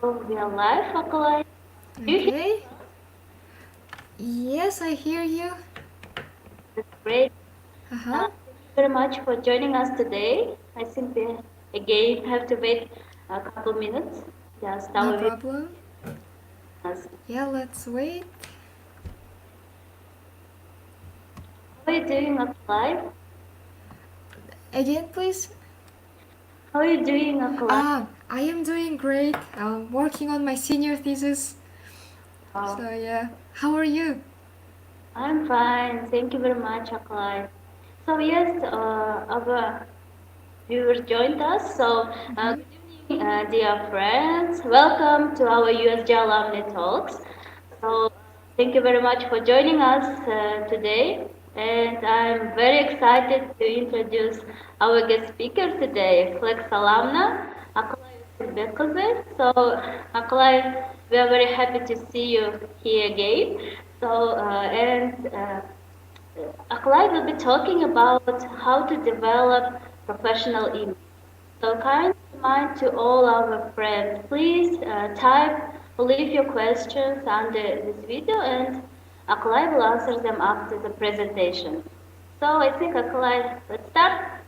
So we are live, Akylai. Do you hear? Okay. Yes, I hear you. That's great. Uh-huh. Thank you very much for joining us today. I think we again have to wait a couple minutes. Just No our problem. viewers. Yeah, let's wait. How are you doing, Akylai? Again, please. How are you doing, Akylai? I am doing great. Working on my senior thesis. Oh, So yeah. How are you? I'm fine. Thank you very much, Akylai. So yes, our viewers joined us. So Mm-hmm. good evening, dear friends. Welcome to our USG Alumni Talks. So thank you very much for joining us today. And I'm very excited to introduce our guest speaker today, Flex Alumna, Akylai Otkulbek. So Akylai, we are very happy to see you here again. So Akylai will be talking about how to develop professional image. So kind remind to all our friends, please type or leave your questions under this video and Akylai will answer them after the presentation. So I think Akylai, let's start.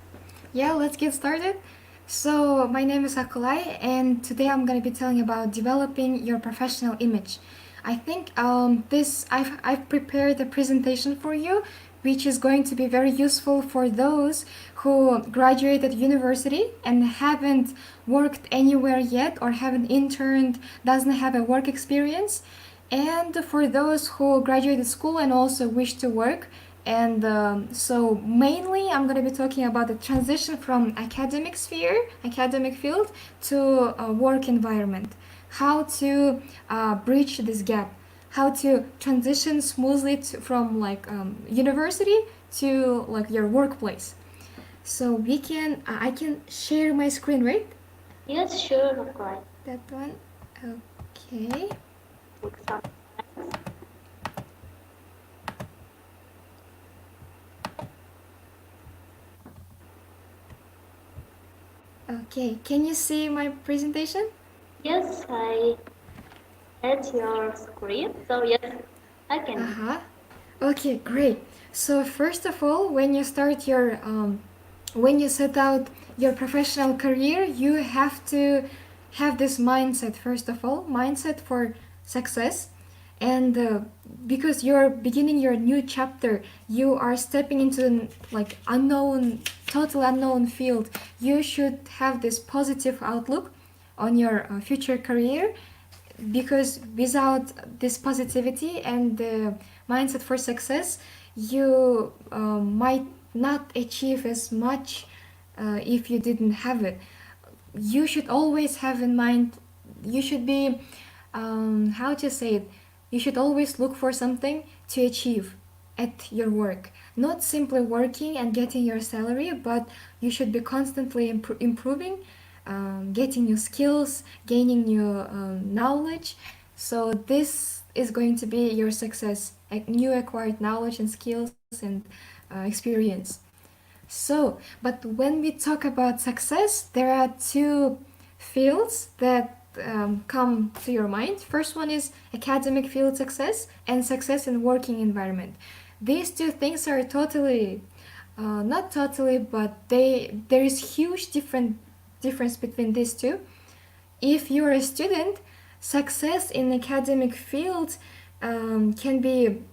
Yeah, let's get started. So, my name is Akylai, and today I'm going to be telling about developing your professional image. I think I've prepared a presentation for you, which is going to be very useful for those who graduated university and haven't worked anywhere yet or haven't interned, doesn't have a work experience, and for those who graduated school and also wish to work. And so mainly I'm going to be talking about the transition from academic sphere, academic field, to work environment, how to bridge this gap, how to transition smoothly from like university to like your workplace. So I can share my screen, right? Yes, sure, Akylai. That one. Okay. Take some time. Okay. Can you see my presentation? Yes, I had your screen. So yes, I Uh can. huh. Okay, great. So first of all, when you set out your professional career, you have to have this mindset. First of all, mindset for success, and because you're beginning your new chapter, you are stepping into like unknown, total unknown field. You should have this positive outlook on your future career, because without this positivity and the mindset for success, you might not achieve as much if you didn't have it. You should always have in mind, you should be, how to say it, you should always look for something to achieve at your work. Not simply working and getting your salary, but you should be constantly improving, getting new skills, gaining new knowledge. So this is going to be your success, new acquired knowledge and skills and experience. So, but when we talk about success, there are two fields that come to your mind. First one is academic field success and success in working environment. These two things are totally, not totally, but there is huge difference between these two. If you're a student, success in academic field can be,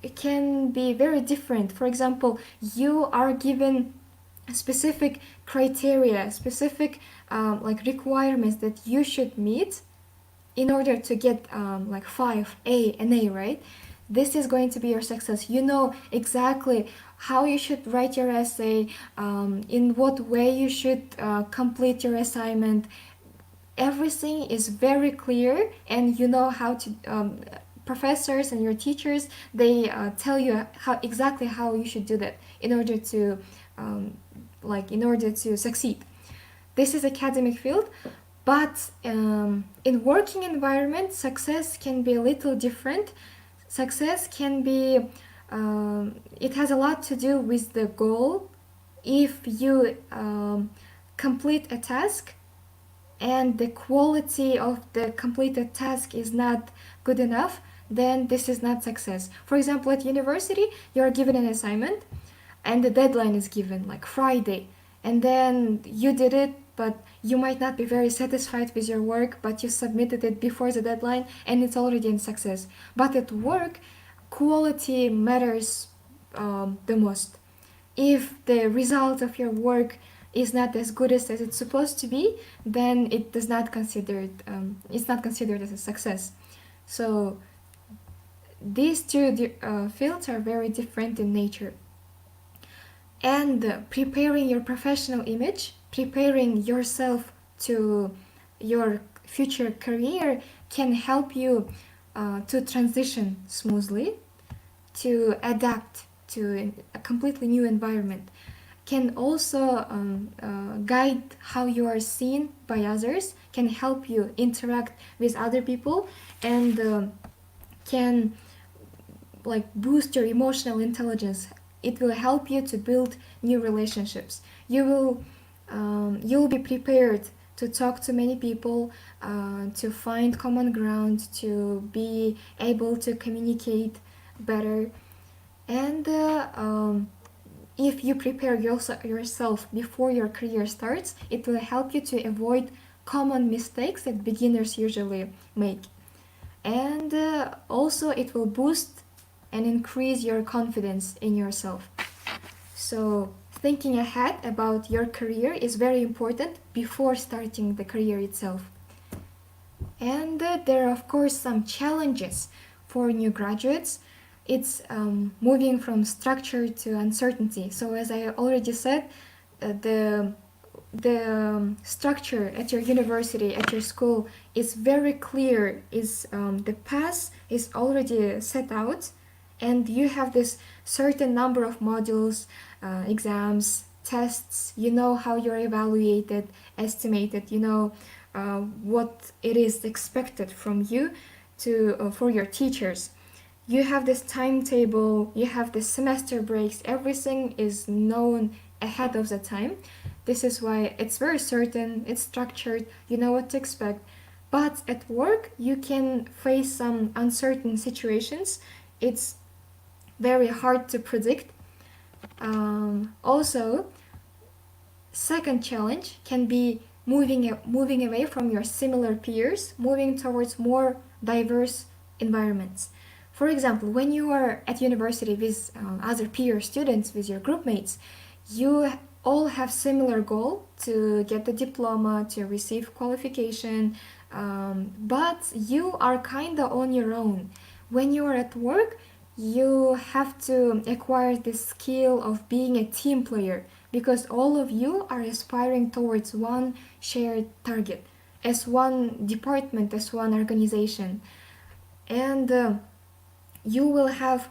it can be very different. For example, you are given specific criteria, specific like requirements that you should meet in order to get like 5 an A, right? This is going to be your success. You know exactly how you should write your essay, in what way you should complete your assignment. Everything is very clear, and you know how to, professors and your teachers, they tell you how exactly how you should do that in order to um, in order to succeed. This is academic field, but in working environment, success can be a little different. Success can be, it has a lot to do with the goal. If you complete a task and the quality of the completed task is not good enough, then this is not success. For example, at university, you are given an assignment and the deadline is given like Friday, and then you did it, but you might not be very satisfied with your work, but you submitted it before the deadline and it's already a success. But at work, quality matters the most. If the result of your work is not as good as it's supposed to be, then it's not considered as a success. So these two fields are very different in nature. And preparing your professional image, preparing yourself to your future career can help you to transition smoothly, to adapt to a completely new environment, can also guide how you are seen by others, can help you interact with other people, and can like boost your emotional intelligence. It will help you to build new relationships. You'll be prepared to talk to many people, to find common ground, to be able to communicate better. And if you prepare yourself before your career starts, it will help you to avoid common mistakes that beginners usually make. And also, it will boost and increase your confidence in yourself. So, thinking ahead about your career is very important before starting the career itself. And there are, of course, some challenges for new graduates. It's moving from structure to uncertainty. So, as I already said, the structure at your university, at your school, is very clear. Is the path is already set out, and you have this certain number of modules, exams, tests. You know how you're evaluated, estimated. You know what it is expected from you to for your teachers. You have this timetable, you have the semester breaks, everything is known ahead of the time. This is why it's very certain, it's structured, you know what to expect. But at work, you can face some uncertain situations. It's very hard to predict. Also, second challenge can be moving away from your similar peers, moving towards more diverse environments. For example, when you are at university with other peer students, with your group mates, you all have similar goal to get the diploma, to receive qualification, but you are kinda on your own. When you are at work, you have to acquire the skill of being a team player because all of you are aspiring towards one shared target, as one department, as one organization. And you will have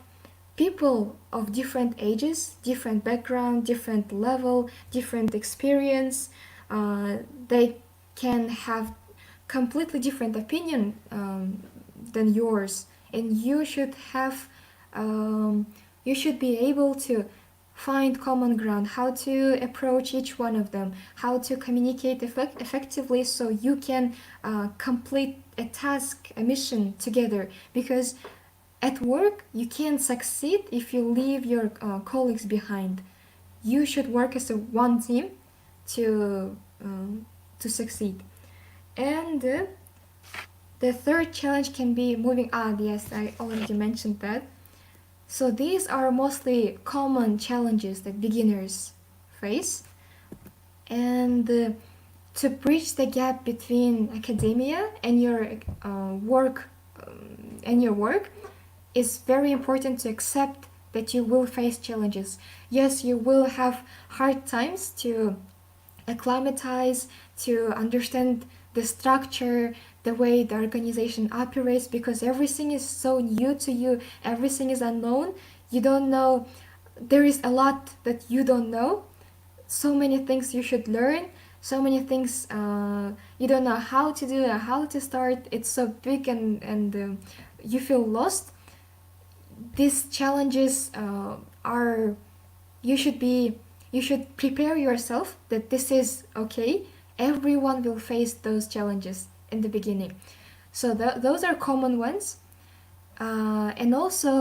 people of different ages, different background, different level, different experience. They can have completely different opinion than yours, and you should be able to find common ground, how to approach each one of them, how to communicate effectively so you can complete a task, a mission together. Because at work, you can't succeed if you leave your colleagues behind. You should work as a one team to to succeed. And the third challenge can be moving. Yes, I already mentioned that. So these are mostly common challenges that beginners face. And to bridge the gap between academia and your work, it's very important to accept that you will face challenges. Yes, you will have hard times to acclimatize, to understand the structure, the way the organization operates, because everything is so new to you, everything is unknown. You don't know, there is a lot that you don't know, so many things you should learn, so many things you don't know how to do, how to start. It's so big, and you feel lost. These challenges are you should prepare yourself that this is okay, Everyone will face those challenges in the beginning. So those are common ones. And also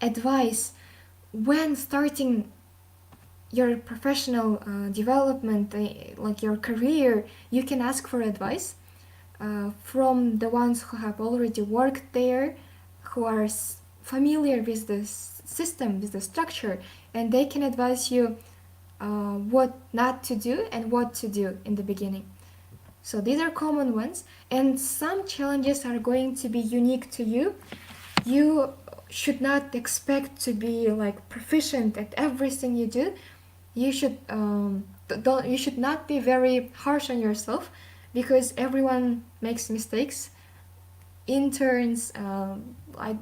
advice when starting your professional development, like your career, you can ask for advice from the ones who have already worked there, who are familiar with the system, with the structure, and they can advise you what not to do and what to do in the beginning. So these are common ones, and some challenges are going to be unique to you. You should not expect to be like proficient at everything you do. You should don't you should not be very harsh on yourself, because everyone makes mistakes. Interns, like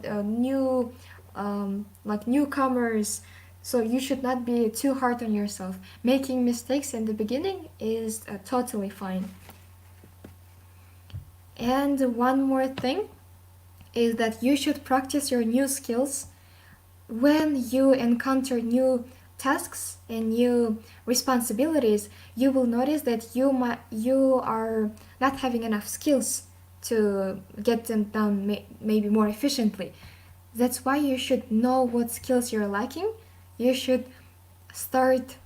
newcomers, so you should not be too hard on yourself. Making mistakes in the beginning is totally fine. And one more thing is that you should practice your new skills when you encounter new tasks and new responsibilities. You will notice that you are not having enough skills to get them done maybe more efficiently. That's why you should know what skills you're lacking. You should start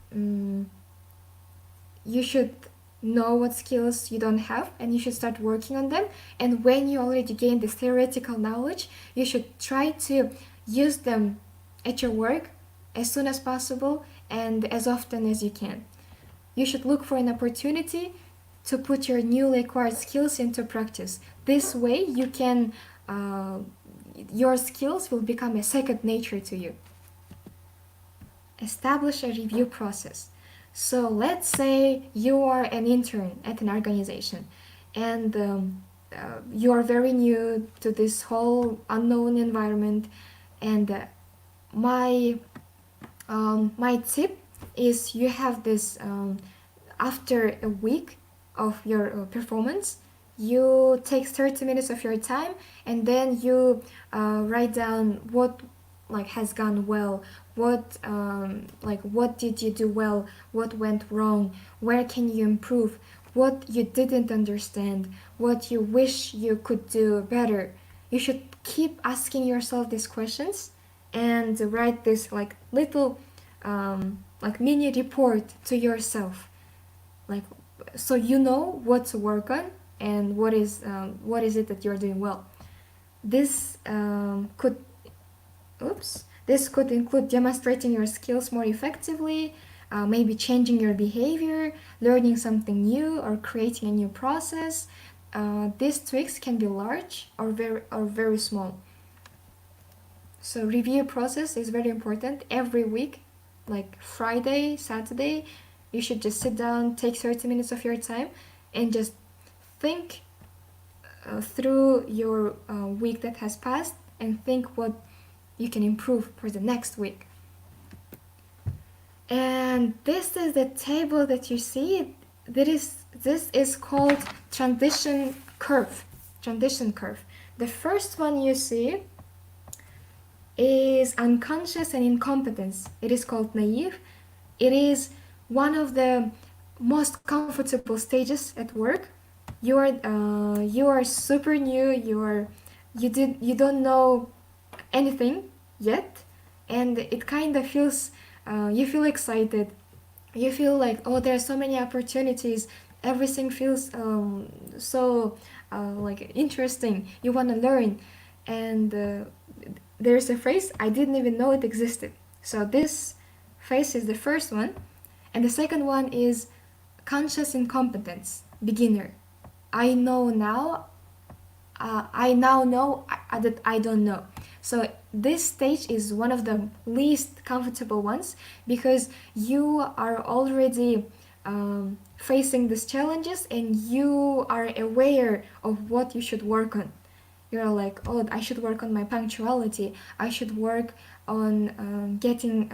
you should know what skills you don't have, and you should start working on them. And when you already gain this theoretical knowledge, you should try to use them at your work as soon as possible and as often as you can. You should look for an opportunity to put your newly acquired skills into practice. This way you can your skills will become a second nature to you. Establish a review process. So let's say you are an intern at an organization, and you are very new to this whole unknown environment. And my tip is, you have this after a week of your performance, you take 30 minutes of your time, and then you write down what has gone well, what did you do well, what went wrong, where can you improve, what you didn't understand, what you wish you could do better. You should keep asking yourself these questions and write this little mini report to yourself, like so you know what to work on and what is it that you're doing well. This could this could include demonstrating your skills more effectively, maybe changing your behavior, learning something new, or creating a new process. These tweaks can be large or very small. So review process is very important. Every week, like Friday, Saturday, you should just sit down, take 30 minutes of your time, and just think through your week that has passed, and think what you can improve for the next week. And this is the table that you see. This is called transition curve. Transition curve. The first one you see is unconscious and incompetence. It is called naive. It is one of the most comfortable stages at work. You are super new. You don't know anything yet, and it kind of feels you feel excited. You feel like, oh, there are so many opportunities. Everything feels so interesting. You want to learn, and there's a phrase I didn't even know it existed. So this phase is the first one, and the second one is conscious incompetence, beginner. I know now. I now know that I don't know. So this stage is one of the least comfortable ones, because you are already facing these challenges, and you are aware of what you should work on. You're like, oh, I should work on my punctuality. I should work on getting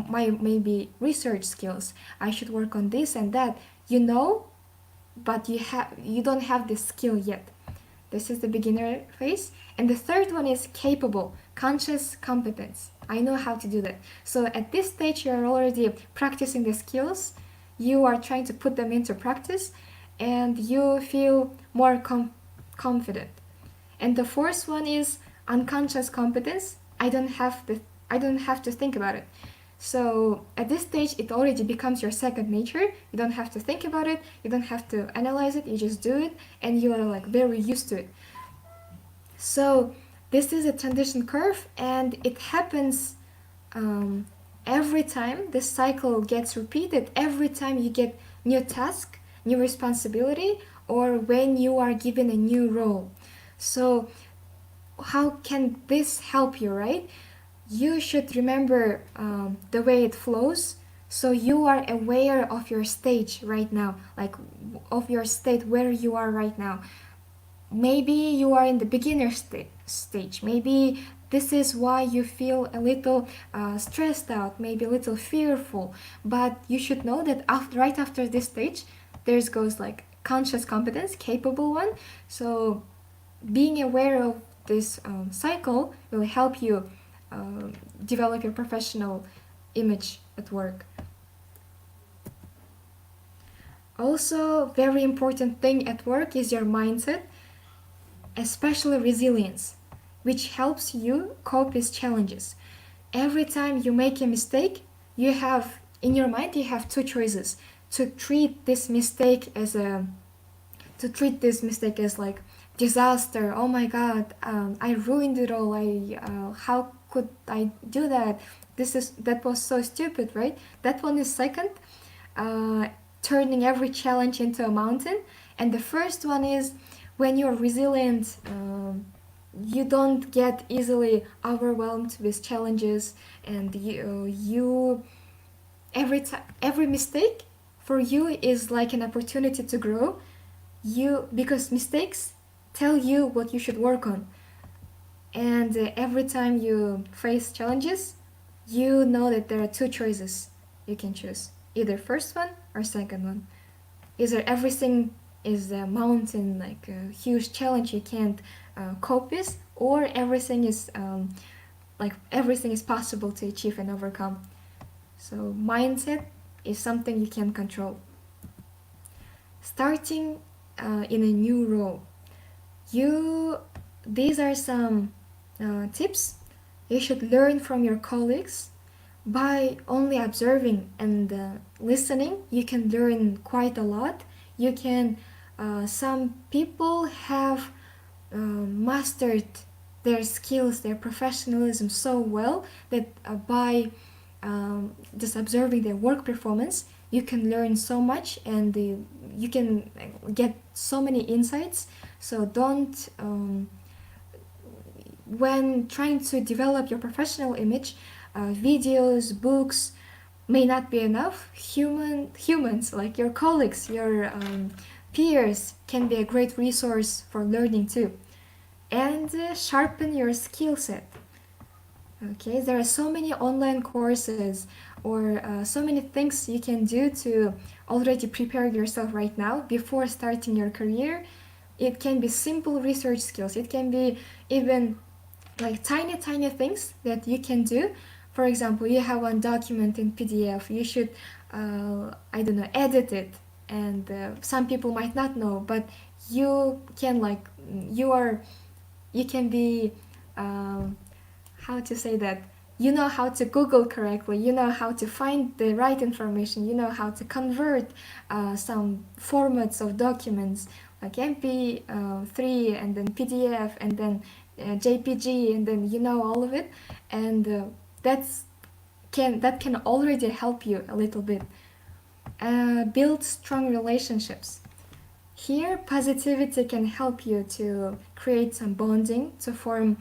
my maybe research skills. I should work on this and that. You know, but you don't have the skill yet. This is the beginner phase. And the third one is capable, conscious competence. I know how to do that. So at this stage, you're already practicing the skills. You are trying to put them into practice, and you feel more confident. And the fourth one is unconscious competence. I don't have to think about it. So at this stage it already becomes your second nature. You don't have to think about it, you don't have to analyze it, you just do it and you are like very used to it. So this is a transition curve and it happens um, every time. This cycle gets repeated every time you get new task, new responsibility, or when you are given a new role. So how can this help you, right? You should remember the way it flows, so you are aware of your stage right now, like of your state where you are right now. Maybe you are in the beginner stage. Maybe this is why you feel a little stressed out, maybe a little fearful. But you should know that right after this stage, there's goes like conscious competence, capable one. So being aware of this cycle will help you develop your professional image at work. Also, very important thing at work is your mindset, especially resilience, which helps you cope with challenges. Every time you make a mistake, you have in your mind you have two choices: to treat this mistake as a to treat this mistake as like disaster. Oh my god, I ruined it all. I how could I do that? That was so stupid, right? That one is second, uh, turning every challenge into a mountain. And the first one is when you're resilient. You don't get easily overwhelmed with challenges, and every mistake for you is like an opportunity to grow. You because mistakes tell you what you should work on, and every time you face challenges, you know that there are two choices you can choose: either first one or second one. Either everything is a mountain, like a huge challenge you can't cope with, or everything is like everything is possible to achieve and overcome. So mindset is something you can control. Starting in a new role, you these are some tips you should learn from your colleagues. By only observing and listening, you can learn quite a lot. You can some people have mastered their skills, their professionalism so well that by just observing their work performance, you can learn so much and you can get so many insights. So don't when trying to develop your professional image, videos, books may not be enough. Humans like your colleagues, your peers can be a great resource for learning too. And sharpen your skill set. Okay, there are so many online courses or so many things you can do to already prepare yourself right now before starting your career. It can be simple research skills, it can be even like tiny things that you can do. For example, you have one document in PDF, you should I don't know, edit it. And some people might not know, but you can like you are you can be um, how to say that, you know how to Google correctly, you know how to find the right information, you know how to convert some formats of documents like MP3 and then PDF and then JPG, and then you know all of it. And that's that can already help you a little bit. Build strong relationships. Here, positivity can help you to create some bonding, to form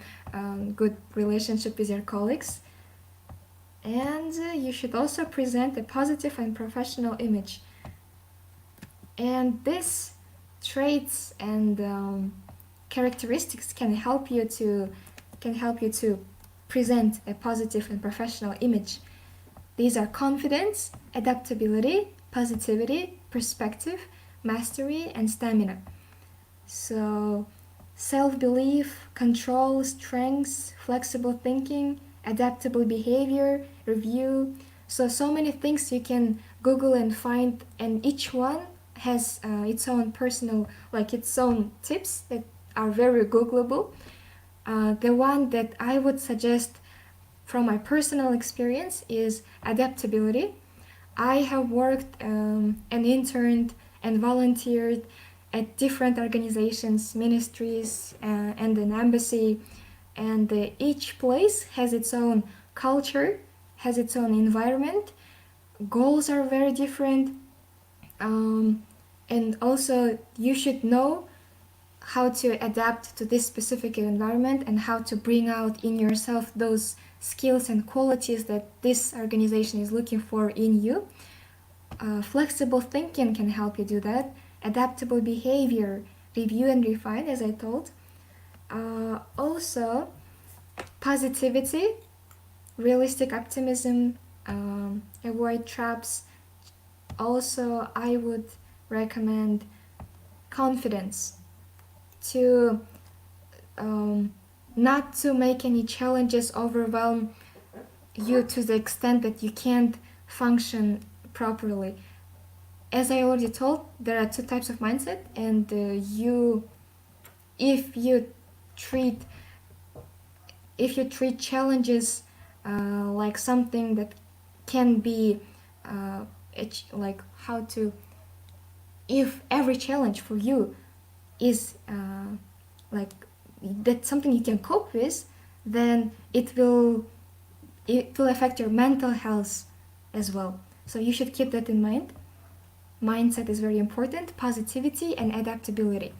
good relationship with your colleagues. And you should also present a positive and professional image. And these traits and characteristics can help you to present a positive and professional image. These are confidence, adaptability, positivity, perspective, mastery, and stamina. So, self belief, control, strengths, flexible thinking, adaptable behavior, review. So many things you can Google and find, and each one has its own personal, like its own tips that are very Googleable. The one that I would suggest from my personal experience is adaptability. I have worked and interned and volunteered at different organizations, ministries, and an embassy, and each place has its own culture, has its own environment. Goals are very different, um, and also you should know how to adapt to this specific environment and how to bring out in yourself those skills and qualities that this organization is looking for in you. Flexible thinking can help you do that. Adaptable behavior, review and refine, as I told. Also, positivity, realistic optimism, avoid traps. Also, I would recommend confidence to um, not to make any challenges overwhelm you to the extent that you can't function properly. As I already told, there are two types of mindset, and if you treat if you treat challenges like something that can be like how to if every challenge for you is like that's something you can cope with, then it will affect your mental health as well. So you should keep that in mind. Mindset is very important, positivity and adaptability.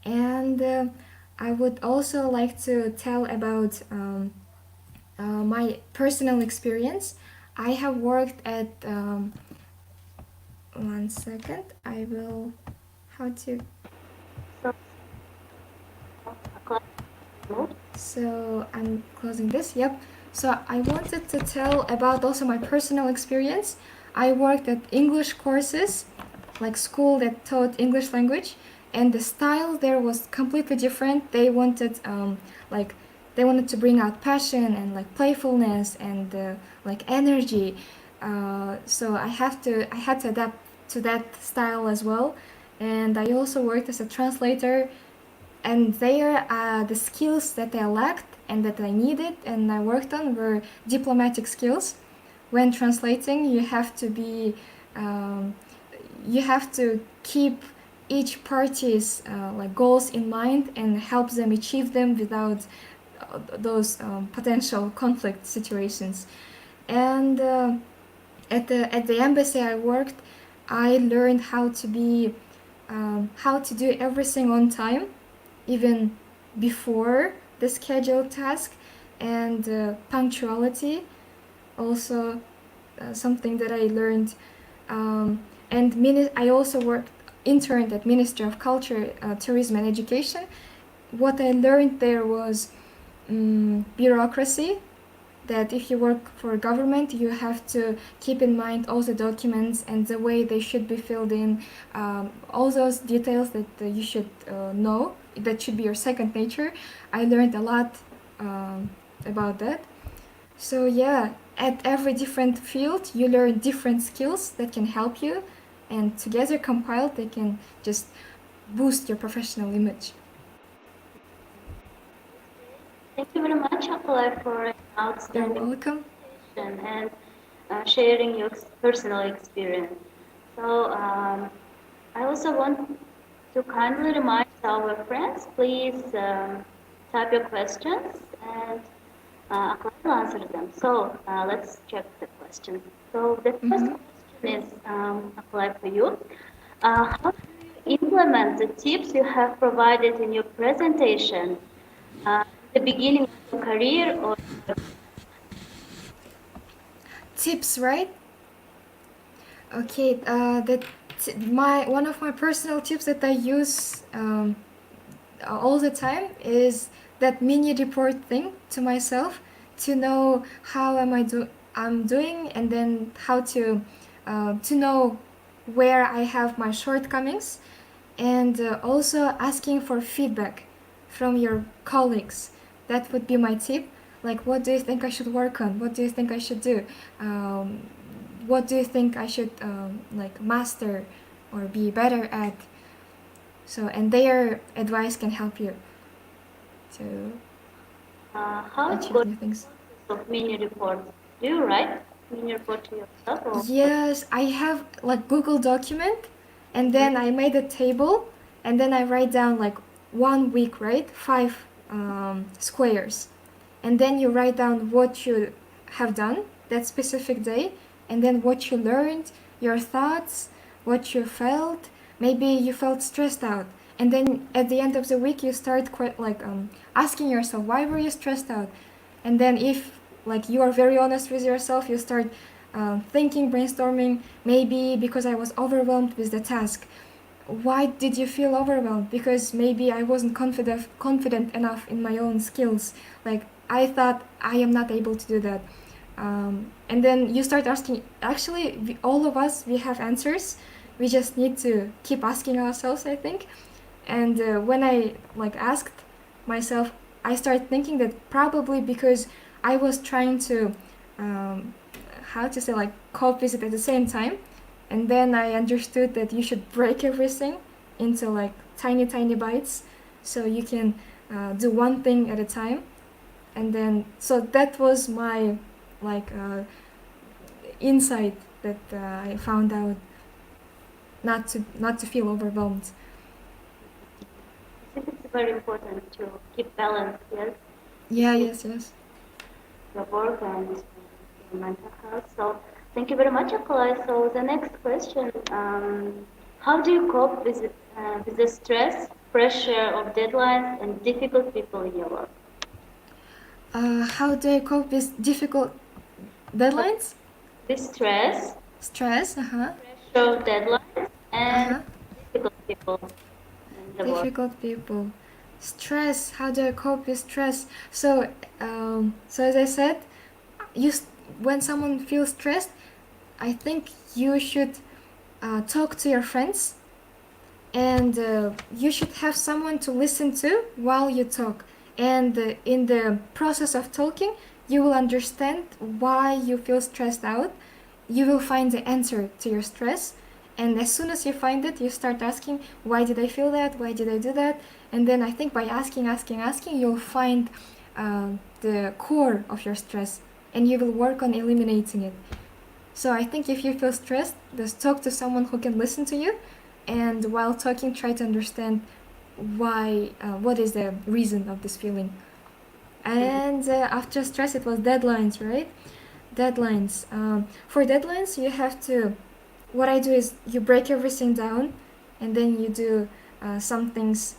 And I would also like to tell about my personal experience. I have worked at one second. I will how to So, Akylai, move. So I'm closing this. Yep. So I wanted to tell about also my personal experience. I worked at English courses, like school that taught English language, and the style there was completely different. Like they wanted to bring out passion and like playfulness and like energy. So I had to adapt to that style as well. And I also worked as a translator, and there the skills that I lacked and that I needed and I worked on were diplomatic skills. When translating, um, you have to keep each party's like goals in mind and help them achieve them without those potential conflict situations. And at the embassy I worked, I learned how to do everything on time, even before the scheduled task, and punctuality also something that I learned. I also worked interned at Ministry of Culture, Tourism and Education. What I learned there was bureaucracy, that if you work for government you have to keep in mind all the documents and the way they should be filled in, all those details that you should know, that should be your second nature. I learned a lot about that. So yeah, at every different field you learn different skills that can help you, and together compiled they can just boost your professional image. Thank you very much, Akylai, for an You're outstanding welcome. presentation and sharing your personal experience. So, I also want to kindly remind our friends, please type your questions and Akylai will answer them. So, let's check the questions. So, the first Mm-hmm. question is, Akylai, for you. How do you implement the tips you have provided in your presentation in the beginning of your career or Tips, right? Okay, that my one of my personal tips that I use all the time is that mini report thing to myself, to know how I'm doing, and then how to know where I have my shortcomings, and also asking for feedback from your colleagues. That would be my tip. Like, what do you think I should work on? What do you think I should do? What do you think I should like master? or be better at. So, and their advice can help you to How achieve about new things. of mini reports? Do you write mini report to yourself or what? Yes, I have like Google document, and Mhm. then I made a table, and then I write down like 1 week, right? Five squares, and then you write down what you have done that specific day, and then what you learned, your thoughts, what you felt. Maybe you felt stressed out, and then at the end of the week you start quite like asking yourself why were you stressed out, and then if like you are very honest with yourself, you start thinking, brainstorming. Maybe because I was overwhelmed with the task. Why did you feel overwhelmed? Because maybe I wasn't confident enough in my own skills. Like I thought I am not able to do that. And then you start asking. Actually, all of us we have answers. We just need to keep asking ourselves, I think. And when I like asked myself, I started thinking that probably because I was trying to um, how to say like cope with it at the same time, and then I understood that you should break everything into like tiny bites, so you can do one thing at a time. And then so that was my like insight that I found out not to feel overwhelmed. I think it's very important to keep balance, yes, Yeah, between yes, yes. your work and your mental health. So thank you very much, Akylai. So the next question, how do you cope with the stress, pressure of deadlines and difficult people in your work? How do I cope with difficult So deadlines? with stress, Stress, uh-huh. pressure of deadlines and Uh-huh. difficult people in the work. Difficult people. Stress, how do I cope with stress? So as I said, you when someone feels stressed, I think you should talk to your friends, and you should have someone to listen to while you talk. And in the process of talking, you will understand why you feel stressed out. You will find the answer to your stress. And as soon as you find it, you start asking, why did I feel that? Why did I do that? And then I think by asking, you'll find the core of your stress, and you will work on eliminating it. So I think if you feel stressed, just talk to someone who can listen to you, and while talking, try to understand what is the reason of this feeling. Mhm. And after stress, it was deadlines, right? Deadlines. For deadlines, you have to. What I do is you break everything down, and then you do some things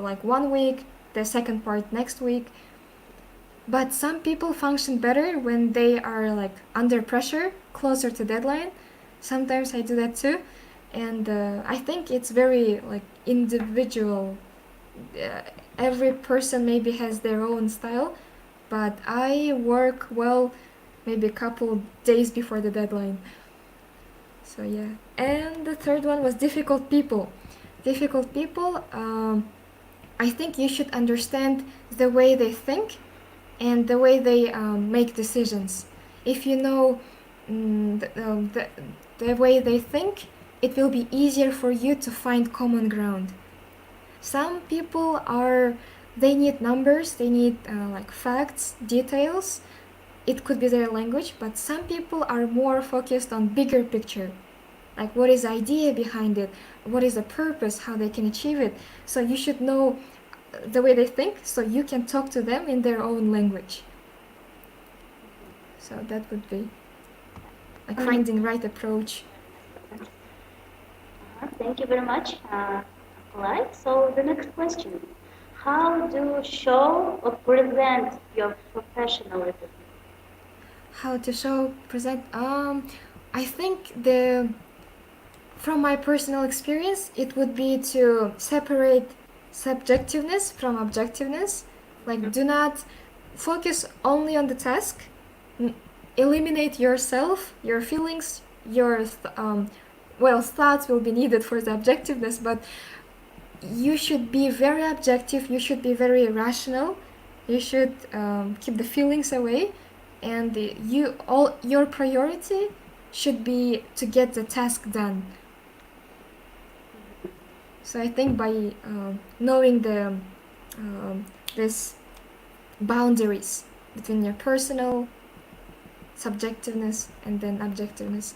like 1 week, the second part next week. But some people function better when they are like under pressure, closer to deadline. Sometimes I do that too, and I think it's very like individual. Uh, every person maybe has their own style, but I work well maybe a couple days before the deadline. So yeah. And the third one was difficult people. Difficult people. I think you should understand the way they think and the way they make decisions. If you know the way they think, it will be easier for you to find common ground. Some people are, they need numbers, they need like facts, details. It could be their language, but some people are more focused on bigger picture. Like what is the idea behind it? What is the purpose? How they can achieve it? So you should know the way they think so you can talk to them in their own language. So that would be like Mm, finding right approach. thank you very much, Akylai. So the next question, how do you show or present your professionalism? How to show present I think the from my personal experience it would be to separate subjectiveness from objectiveness. Like do not focus only on the task. Eliminate yourself, your feelings, your well, thoughts will be needed for the objectiveness, but you should be very objective, you should be very rational, you should keep the feelings away, and you all your priority should be to get the task done. So I think by knowing the this boundaries between your personal subjectiveness and then objectiveness.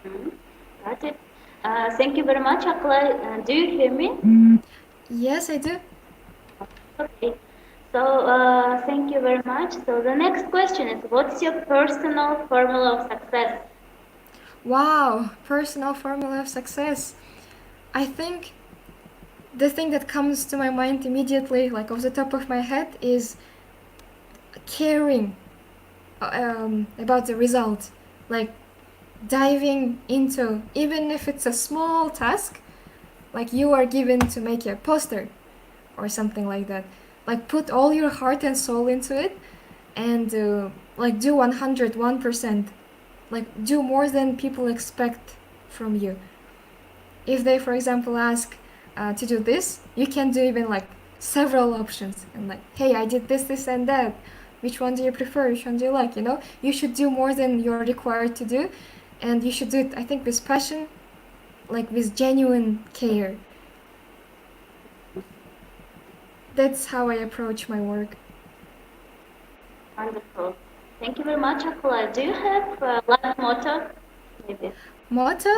Mhm. Got it. Thank you very much, Akylai. Do you hear me? Yes, I do. Okay. So, thank you very much. So, the next question is, what's your personal formula of success? Wow, personal formula of success. I think the thing that comes to my mind immediately, like off the top of my head, is caring about the result. Like diving into, even if it's a small task, like you are given to make a poster or something like that. Like put all your heart and soul into it and like do 101%. Like do more than people expect from you. If they, for example, ask to do this, you can do even like several options and like, hey, I did this, this, and that. Which one do you prefer? Which one do you like? You know, you should do more than you're required to do, and you should do it, I think, with passion, like with genuine care. That's how I approach my work. Wonderful. Thank you very much, Akylai. Do you have a life motto? Maybe. Motto?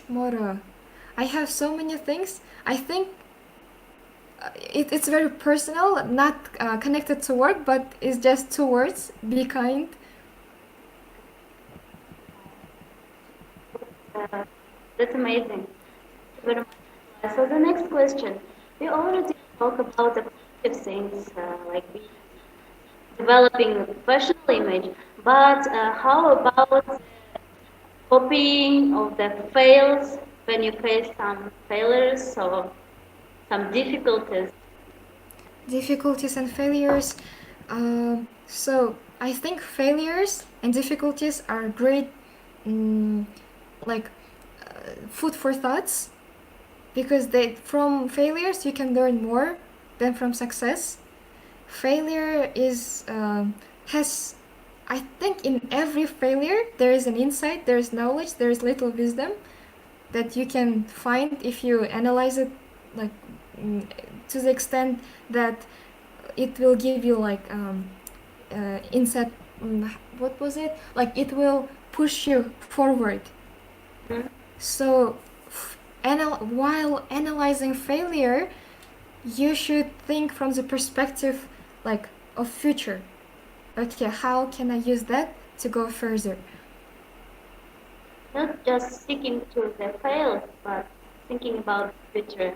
Motto. I have so many things. I think it's very personal, not connected to work, but it's just two words: be kind. Uh, that's amazing. Thank you very much. So the next question, we already talked about the positive things like developing a professional image, but how about copying of the fails when you face some failures or some difficulties? Difficulties and failures. So I think failures and difficulties are great, um, like food for thoughts, because they from failures you can learn more than from success. Failure is has, I think, in every failure there is an insight, there is knowledge, there is little wisdom that you can find if you analyze it, like mm, to the extent that it will give you like insight. What was it? Like it will push you forward. Mhm. So, while analyzing failure, you should think from the perspective like of future. Okay, how can I use that to go further? Not just sticking to the fails, but thinking about the future.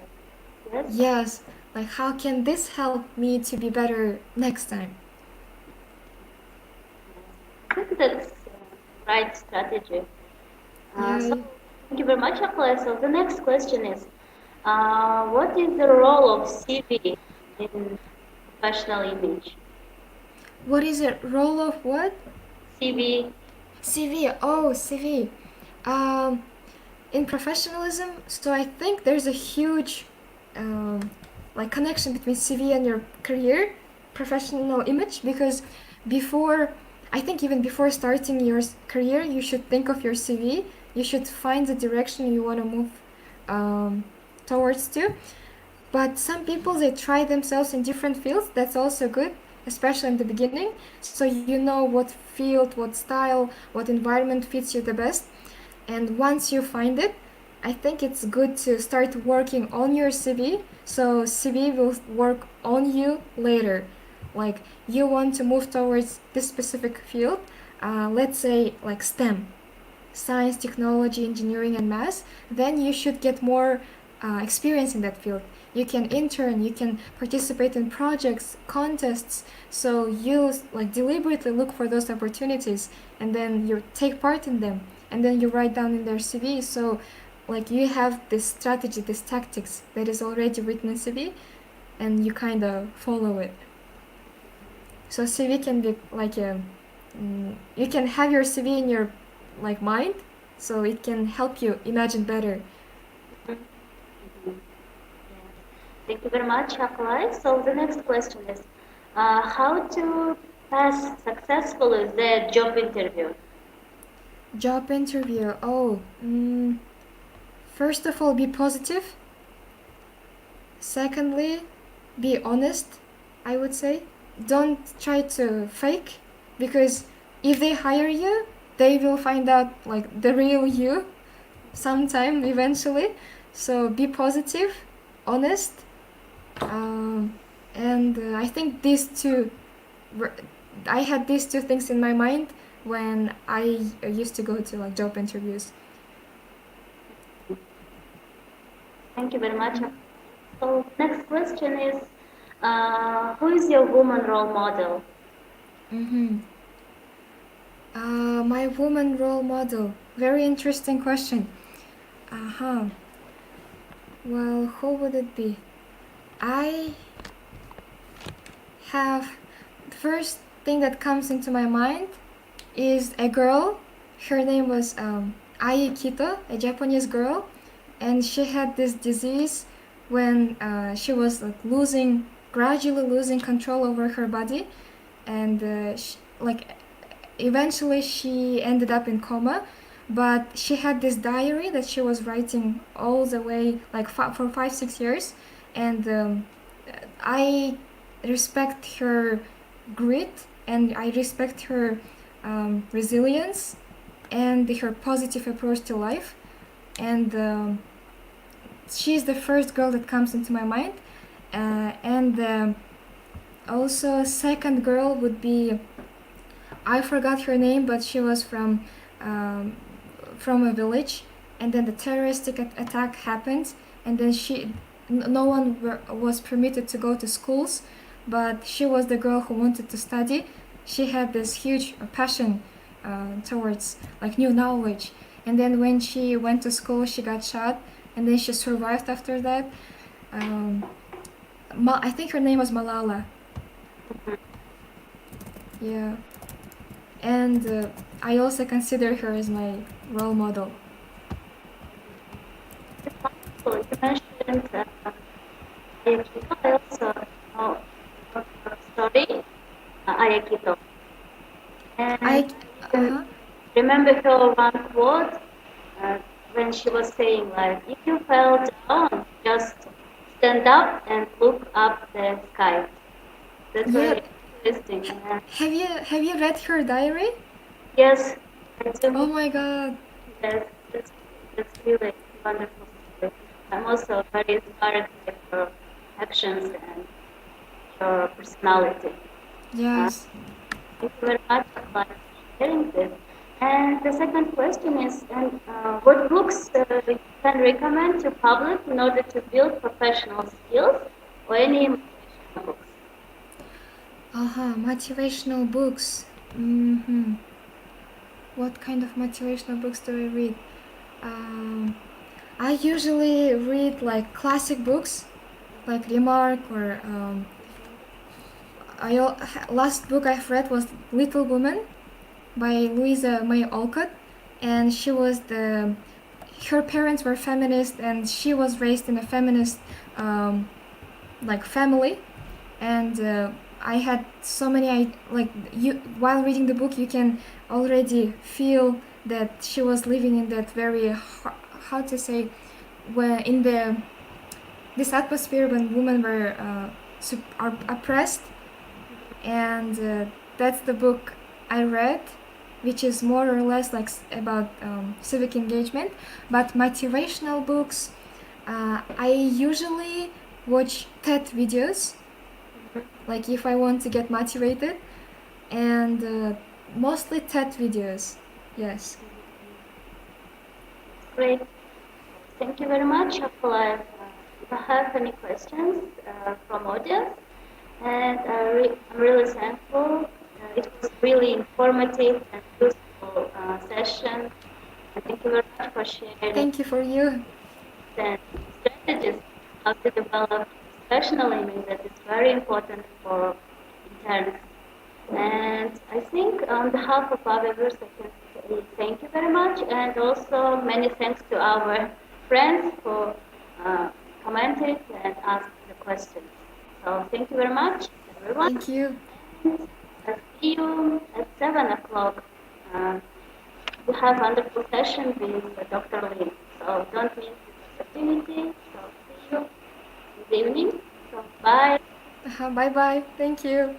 Yes, Yes, like how can this help me to be better next time? I think that's the right strategy. So, Yeah. thank you very much, Akla. So, the next question is, what is the role of CV in professional image? What is it? Role of what? CV. CV. Oh, CV. Um, in professionalism, so I think there's a huge um, like connection between CV and your career, professional image, because before, I think even before starting your career, you should think of your CV. You should find the direction you want to move um, towards to. But some people, they try themselves in different fields. That's also good, especially in the beginning, so you know what field, what style, what environment fits you the best. And once you find it, I think it's good to start working on your CV, so CV will work on you later. Like you want to move towards this specific field, let's say like STEM, science, technology, engineering, and math, then you should get more experience in that field. You can intern, you can participate in projects, contests. So you like deliberately look for those opportunities, and then you take part in them, and then you write down in their CV. So like you have this strategy, this tactics that is already written in CV, and you kind of follow it. So CV can be like a you can have your CV in your like mind, so it can help you imagine better. Mhm. Mhm. Yes. Thank you very much, Akla. So, the next question is, how to pass successfully the job interview? Job interview. Oh, First of all, be positive. Secondly, be honest, I would say. Don't try to fake, because if they hire you, they will find out like the real you sometime eventually. So be positive, honest, um, and I think these two, I had these two things in my mind when I used to go to like job interviews. Thank you very much. So next question is, who is your woman role model? Mm-hmm. My woman role model. Very interesting question. Uh-huh. Well, who would it be? I have the first thing that comes into my mind is a girl. Her name was Kito, a Japanese girl, and she had this disease when she was like gradually losing control over her body, and eventually she ended up in coma. But she had this diary that she was writing all the way like for 5 6 years, and I respect her grit, and I respect her resilience and her positive approach to life. And she's the first girl that comes into my mind. And also, second girl would be, I forgot her name, but she was um, from a village, and then the terroristic attack happened, and then no one was permitted to go to schools, but she was the girl who wanted to study. She had this huge passion towards like new knowledge, and then when she went to school, she got shot, and then she survived after that. Um, I think her name was Malala. Yeah, and I also consider her as my role model. So you mentioned Ayakito. I also know her story, Ayakito. And I I uh-huh. remember her one quote uh, when she was saying, like, if you fell down, just stand up and look up the sky. That's Yeah. very interesting. And Have you read her diary? yes, I Oh do. my god. Yes, that's really wonderful story. I'm also very inspired by her actions and her personality. Uh, Yes. Thank you very much for sharing this. And the second question is, what books you can recommend to public in order to build professional skills or any motivational books? Motivational books. Mm-hmm. What kind of motivational books do I read? Um, I usually read like classic books, like Remark or last book I've read was Little Woman by Louisa May Alcott, and her parents were feminist, and she was raised in a feminist um, like family, and I had so many like you while reading the book you can already feel that she was living in that very how to say, where in the this atmosphere when women were are oppressed, and that's the book I read, which is more or less like about civic engagement. But motivational books, I usually watch TED videos, like if I want to get motivated, and mostly TED videos. Yes. Great. Thank you very much, Akylai. If I have any questions from audience, and I'm really thankful. It was really informative and useful session. And thank you very much for sharing Thank you for you. and strategies how to develop professional image that is very important for interns. And I think on behalf of our viewers, I can say thank you very much, and also many thanks to our friends who uh, commented and asked the questions. So thank you very much, everyone. Thank you. And I'll see you at 7 o'clock. Uh, we have a wonderful session with Dr. Lin. So don't miss opportunity. So see you this evening. So bye. Bye bye. Thank you.